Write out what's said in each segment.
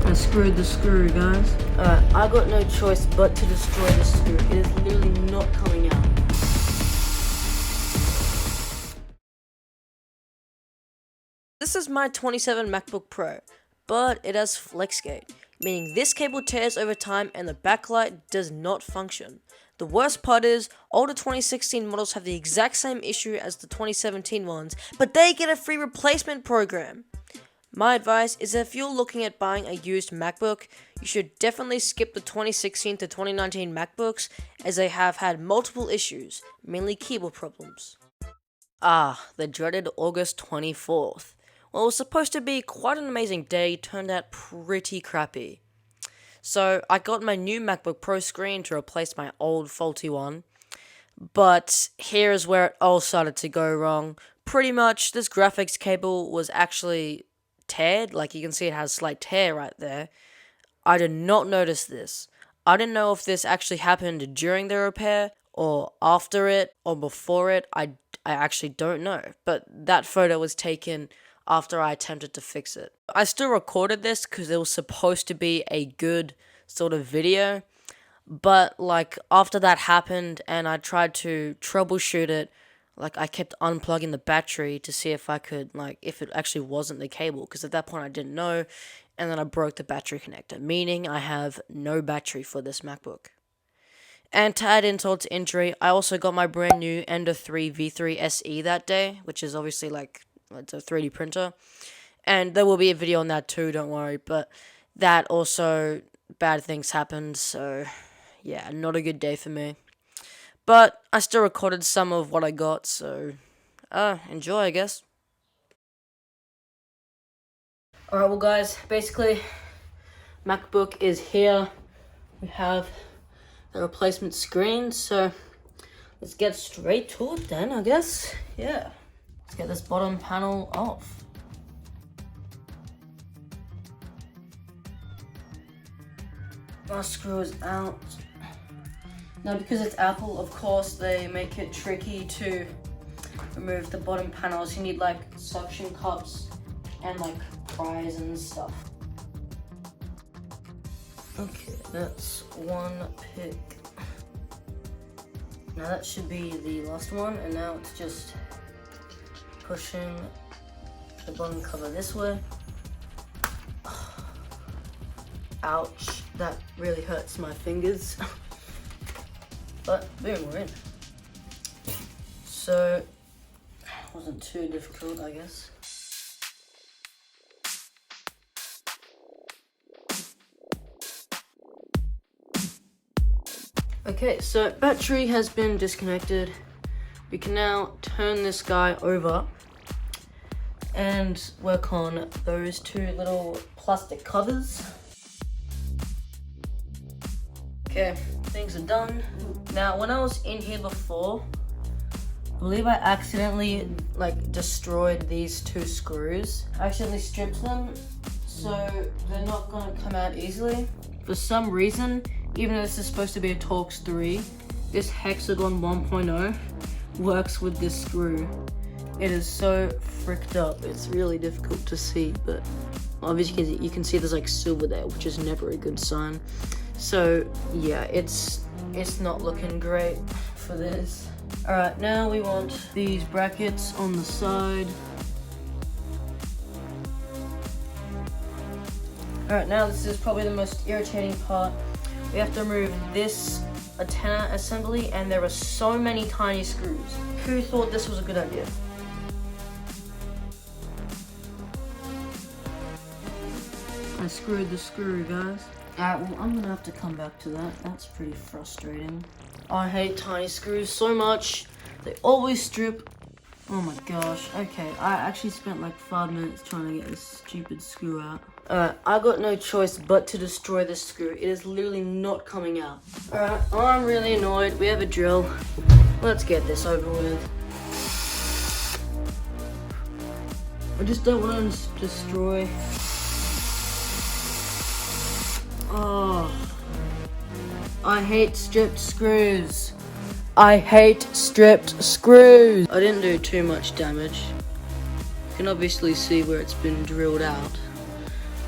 I screwed the screw, guys. Alright, I got no choice but to destroy the screw. It is literally not coming out. This is my 27 MacBook Pro, but it has FlexGate, meaning this cable tears over time and the backlight does not function. The worst part is, older 2016 models have the exact same issue as the 2017 ones, but they get a free replacement program. My advice is that if you're looking at buying a used MacBook, you should definitely skip the 2016 to 2019 MacBooks, as they have had multiple issues, mainly keyboard problems. The dreaded August 24th. Well, it was supposed to be quite an amazing day, turned out pretty crappy. So, I got my new MacBook Pro screen to replace my old faulty one, but here is where it all started to go wrong. Pretty much, this graphics cable was actually teared, like you can see it has a slight tear right there. I did not notice this. I didn't know if this actually happened during the repair, or after it, or before it. I actually don't know, but that photo was taken after I attempted to fix it. I still recorded this because it was supposed to be a good sort of video, but like after that happened and I tried to troubleshoot it, like I kept unplugging the battery to see if I could, like, if it actually wasn't the cable, because at that point I didn't know, and then I broke the battery connector, meaning I have no battery for this MacBook. And to add insult to injury, I also got my brand new Ender 3 V3 SE that day, which is obviously like, it's a 3D printer, and there will be a video on that too, don't worry, but that also, bad things happened, so yeah, not a good day for me. But I still recorded some of what I got, so enjoy, I guess. Alright, well guys, basically, MacBook is here. We have the replacement screen, so let's get straight to it then, I guess. Yeah. Let's get this bottom panel off. Our screw is out. Now, because it's Apple, of course, they make it tricky to remove the bottom panels. You need like suction cups and like pries and stuff. Okay, that's one pick. Now that should be the last one, and now it's just pushing the bottom cover this way. Ouch, that really hurts my fingers. But boom, we're in. So, wasn't too difficult, I guess. Okay, so battery has been disconnected. We can now turn this guy over and work on those two little plastic covers. Okay, things are done. Now, when I was in here before, I believe I accidentally destroyed these two screws. I accidentally stripped them, so they're not gonna come out easily. For some reason, even though this is supposed to be a Torx 3, this Hexagon 1.0 works with this screw. It is so fricked up. It's really difficult to see, but obviously you can see there's like silver there, which is never a good sign. So yeah, it's not looking great for this. Alright, now we want these brackets on the side. Alright, now this is probably the most irritating part. We have to remove this antenna assembly, and there are so many tiny screws. Who thought this was a good idea? I screwed the screw, guys. Alright, well, I'm gonna have to come back to that. That's pretty frustrating. I hate tiny screws so much. They always strip. Oh my gosh. Okay, I actually spent like 5 minutes trying to get this stupid screw out. Alright, I got no choice but to destroy this screw. It is literally not coming out. Alright, I'm really annoyed. We have a drill. Let's get this over with. I just don't want to destroy. Oh, I hate stripped screws. I hate stripped screws. I didn't do too much damage. You can obviously see where it's been drilled out.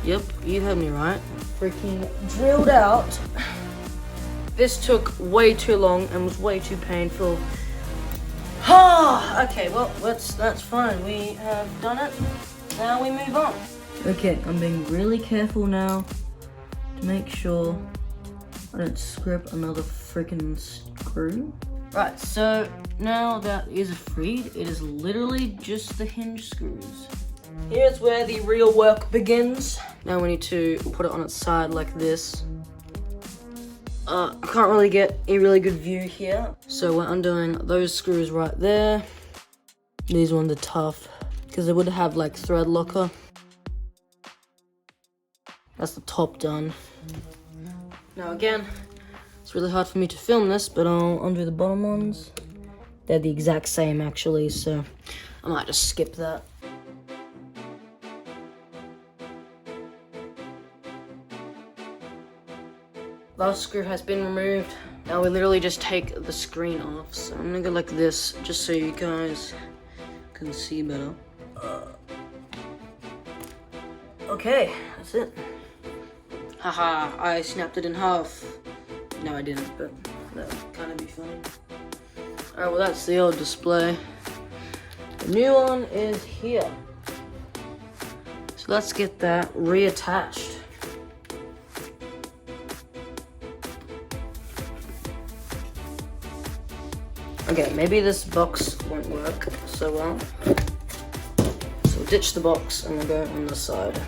Yep, you heard me right. Freaking drilled out. This took way too long and was way too painful. Okay, well, that's fine. We have done it. Now we move on. Okay, I'm being really careful now to make sure I don't screw up another freaking screw. Right, so now that is freed, it is literally just the hinge screws. Here's where the real work begins. Now we need to put it on its side like this. I can't really get a really good view here. So we're undoing those screws right there. These ones are tough because they would have like thread locker. That's the top done. Now again, it's really hard for me to film this, but I'll undo the bottom ones. They're the exact same actually, so I might just skip that. Last screw has been removed. Now we literally just take the screen off. So I'm gonna go like this, just so you guys can see better. Okay, that's it. Haha, I snapped it in half. No, I didn't, but that would kind of be funny. Alright, well that's the old display. The new one is here. So let's get that reattached. Okay, maybe this box won't work so well. So we'll ditch the box and we'll go on the side.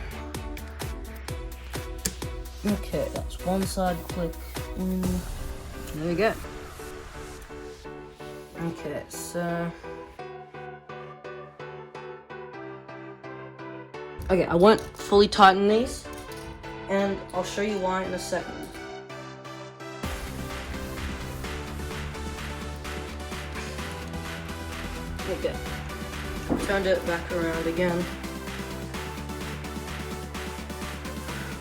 Okay, that's one side click. There we go. Okay, so... Okay, I won't fully tighten these, and I'll show you why in a second. Okay, turned it back around again.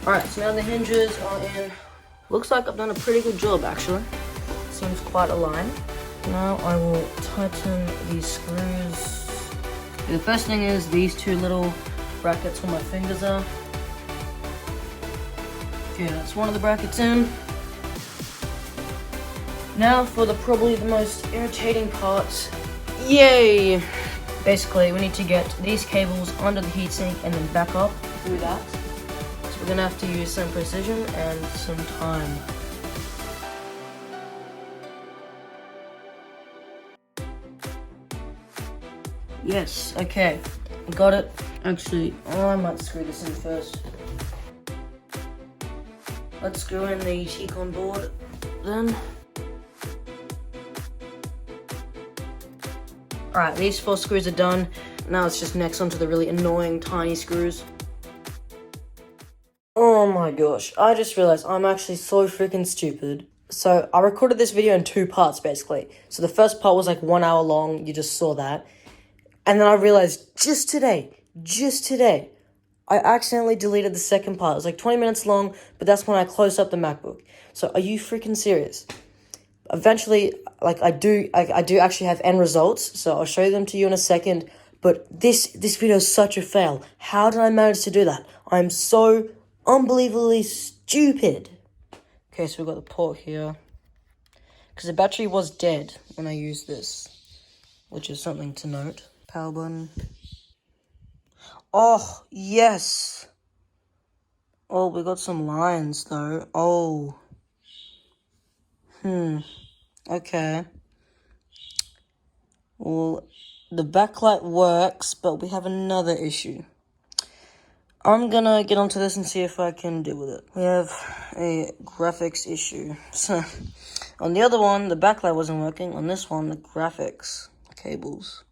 Alright, so now the hinges are in. Looks like I've done a pretty good job actually. Seems quite aligned. Now I will tighten these screws. Okay, the first thing is these two little brackets where my fingers are. Okay, that's one of the brackets in. Now for probably the most irritating part. Yay! Basically, we need to get these cables under the heatsink and then back up through that. So we're gonna have to use some precision and some time. Yes, okay, I got it. Actually, I might screw this in first. Let's screw in the T-con board then. Alright, these 4 screws are done. Now it's just next onto the really annoying tiny screws. Oh my gosh, I just realized I'm actually so freaking stupid. So I recorded this video in 2 parts basically. So the first part was like 1 hour long, you just saw that. And then I realized just today, I accidentally deleted the second part. It was like 20 minutes long, but that's when I closed up the MacBook. So are you freaking serious? Eventually, like I do actually have end results, so I'll show them to you in a second. But this video is such a fail. How did I manage to do that? I'm so unbelievably stupid. Okay, so we've got the port here. Because the battery was dead when I used this, which is something to note. Power button. Oh, yes. Oh, we got some lines though. Oh. Okay. Well, the backlight works, but we have another issue. I'm gonna get onto this and see if I can deal with it. We have a graphics issue. So, on the other one, the backlight wasn't working. On this one, the graphics cables